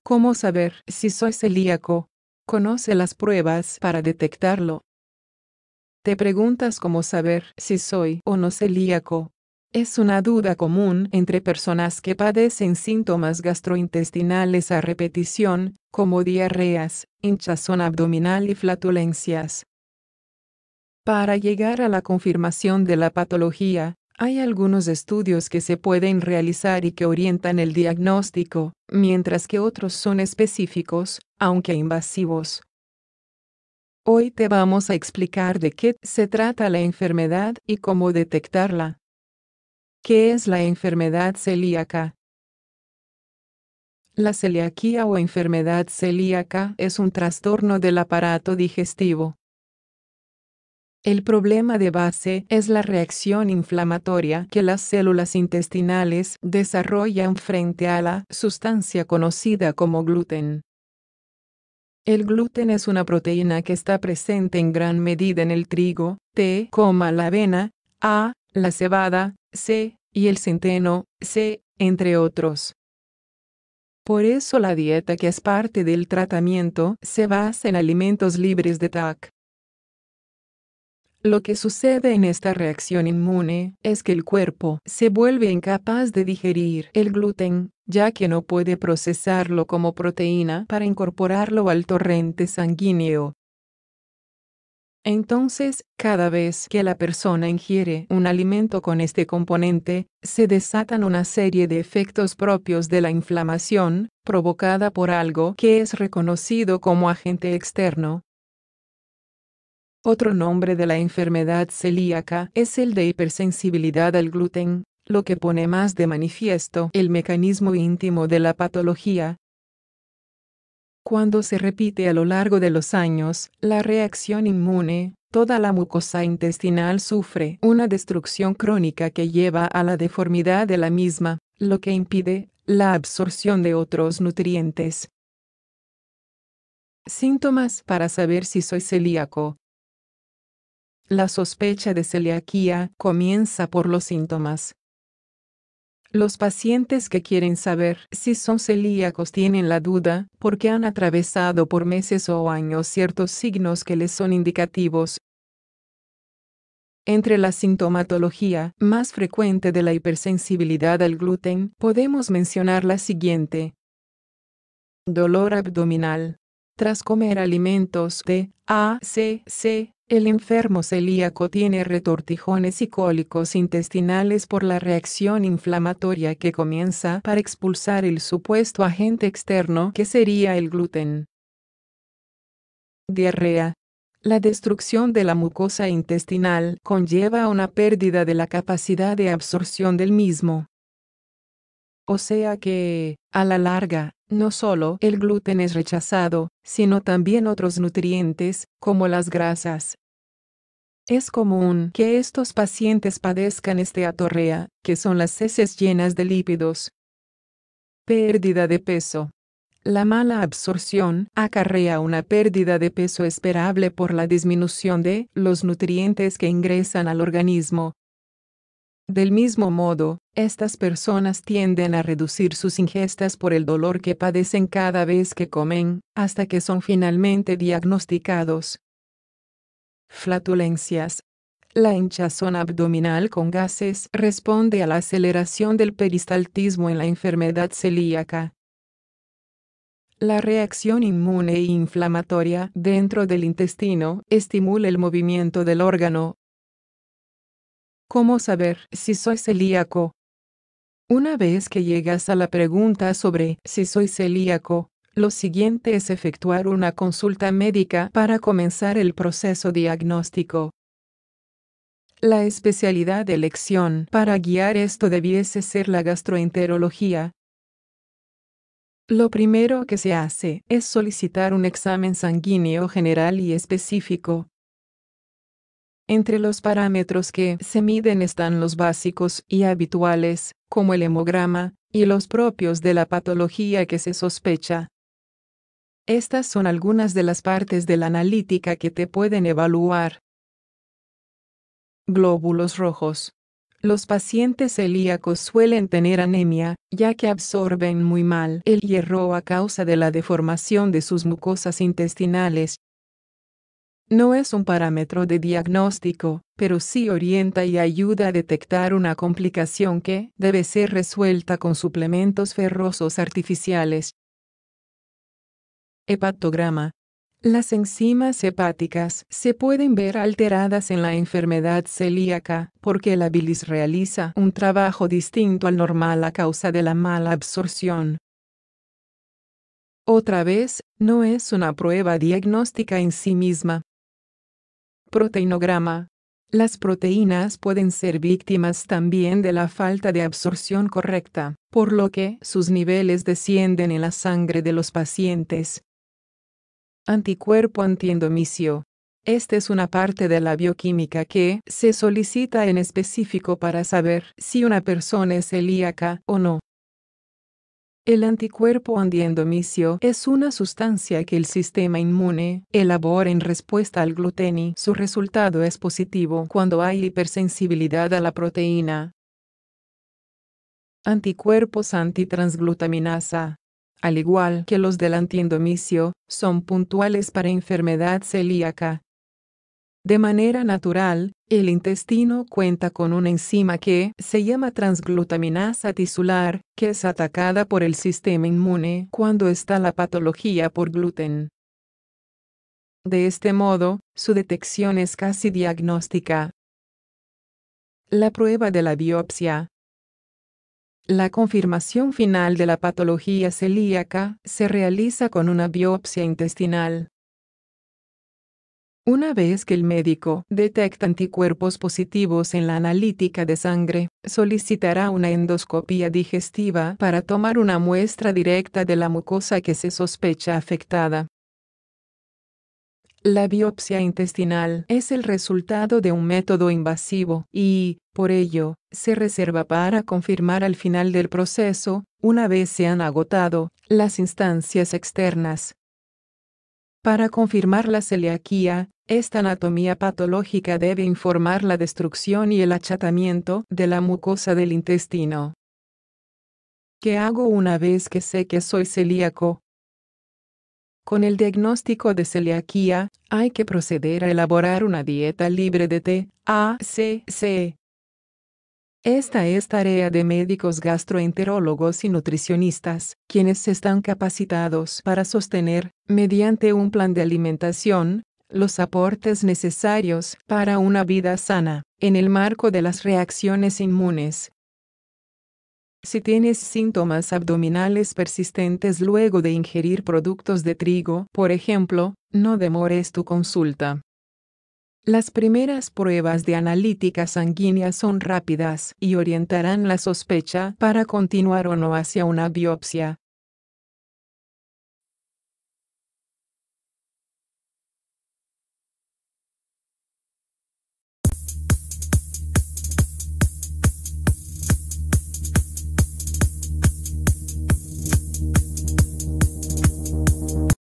¿Cómo saber si soy celíaco? Conoce las pruebas para detectarlo. Te preguntas cómo saber si soy o no celíaco. Es una duda común entre personas que padecen síntomas gastrointestinales a repetición, como diarreas, hinchazón abdominal y flatulencias. Para llegar a la confirmación de la patología, hay algunos estudios que se pueden realizar y que orientan el diagnóstico, mientras que otros son específicos, aunque invasivos. Hoy te vamos a explicar de qué se trata la enfermedad y cómo detectarla. ¿Qué es la enfermedad celíaca? La celiaquía o enfermedad celíaca es un trastorno del aparato digestivo. El problema de base es la reacción inflamatoria que las células intestinales desarrollan frente a la sustancia conocida como gluten. El gluten es una proteína que está presente en gran medida en el trigo, T, la avena, A, la cebada, C, y el centeno, C, entre otros. Por eso la dieta que es parte del tratamiento se basa en alimentos libres de TAC. Lo que sucede en esta reacción inmune es que el cuerpo se vuelve incapaz de digerir el gluten, ya que no puede procesarlo como proteína para incorporarlo al torrente sanguíneo. Entonces, cada vez que la persona ingiere un alimento con este componente, se desatan una serie de efectos propios de la inflamación, provocada por algo que es reconocido como agente externo. Otro nombre de la enfermedad celíaca es el de hipersensibilidad al gluten, lo que pone más de manifiesto el mecanismo íntimo de la patología. Cuando se repite a lo largo de los años, la reacción inmune, toda la mucosa intestinal sufre una destrucción crónica que lleva a la deformidad de la misma, lo que impide la absorción de otros nutrientes. Síntomas para saber si soy celíaco. La sospecha de celiaquía comienza por los síntomas. Los pacientes que quieren saber si son celíacos tienen la duda porque han atravesado por meses o años ciertos signos que les son indicativos. Entre la sintomatología más frecuente de la hipersensibilidad al gluten, podemos mencionar la siguiente. Dolor abdominal. Tras comer alimentos de A, C, el enfermo celíaco tiene retortijones y cólicos intestinales por la reacción inflamatoria que comienza para expulsar el supuesto agente externo que sería el gluten. Diarrea. La destrucción de la mucosa intestinal conlleva una pérdida de la capacidad de absorción del mismo. O sea que, a la larga, no solo el gluten es rechazado, sino también otros nutrientes, como las grasas. Es común que estos pacientes padezcan esteatorrea, que son las heces llenas de lípidos. Pérdida de peso. La mala absorción acarrea una pérdida de peso esperable por la disminución de los nutrientes que ingresan al organismo. Del mismo modo, estas personas tienden a reducir sus ingestas por el dolor que padecen cada vez que comen, hasta que son finalmente diagnosticados. Flatulencias. La hinchazón abdominal con gases responde a la aceleración del peristaltismo en la enfermedad celíaca. La reacción inmune e inflamatoria dentro del intestino estimula el movimiento del órgano. ¿Cómo saber si soy celíaco? Una vez que llegas a la pregunta sobre si soy celíaco, lo siguiente es efectuar una consulta médica para comenzar el proceso diagnóstico. La especialidad de elección para guiar esto debiese ser la gastroenterología. Lo primero que se hace es solicitar un examen sanguíneo general y específico. Entre los parámetros que se miden están los básicos y habituales, como el hemograma, y los propios de la patología que se sospecha. Estas son algunas de las partes de la analítica que te pueden evaluar. glóbulos rojos. Los pacientes celíacos suelen tener anemia, ya que absorben muy mal el hierro a causa de la deformación de sus mucosas intestinales. No es un parámetro de diagnóstico, pero sí orienta y ayuda a detectar una complicación que debe ser resuelta con suplementos ferrosos artificiales. Hepatograma. Las enzimas hepáticas se pueden ver alteradas en la enfermedad celíaca porque la bilis realiza un trabajo distinto al normal a causa de la mala absorción. Otra vez, no es una prueba diagnóstica en sí misma. Proteinograma. Las proteínas pueden ser víctimas también de la falta de absorción correcta, por lo que sus niveles descienden en la sangre de los pacientes. Anticuerpo antiendomicio. Esta es una parte de la bioquímica que se solicita en específico para saber si una persona es celíaca o no. El anticuerpo antiendomicio es una sustancia que el sistema inmune elabora en respuesta al gluten y su resultado es positivo cuando hay hipersensibilidad a la proteína. Anticuerpos antitransglutaminasa. Al igual que los del antiendomicio, son puntuales para enfermedad celíaca. De manera natural, el intestino cuenta con una enzima que se llama transglutaminasa tisular, que es atacada por el sistema inmune cuando está la patología por gluten. De este modo, su detección es casi diagnóstica. La prueba de la biopsia. La confirmación final de la patología celíaca se realiza con una biopsia intestinal. Una vez que el médico detecta anticuerpos positivos en la analítica de sangre, solicitará una endoscopia digestiva para tomar una muestra directa de la mucosa que se sospecha afectada. La biopsia intestinal es el resultado de un método invasivo y, por ello, se reserva para confirmar al final del proceso, una vez se han agotado las instancias externas. Para confirmar la celiaquía, esta anatomía patológica debe informar la destrucción y el achatamiento de la mucosa del intestino. ¿Qué hago una vez que sé que soy celíaco? Con el diagnóstico de celiaquía, hay que proceder a elaborar una dieta libre de THC. Esta es tarea de médicos gastroenterólogos y nutricionistas, quienes están capacitados para sostener, mediante un plan de alimentación, los aportes necesarios para una vida sana, en el marco de las reacciones inmunes. Si tienes síntomas abdominales persistentes luego de ingerir productos de trigo, por ejemplo, no demores tu consulta. Las primeras pruebas de analítica sanguínea son rápidas y orientarán la sospecha para continuar o no hacia una biopsia.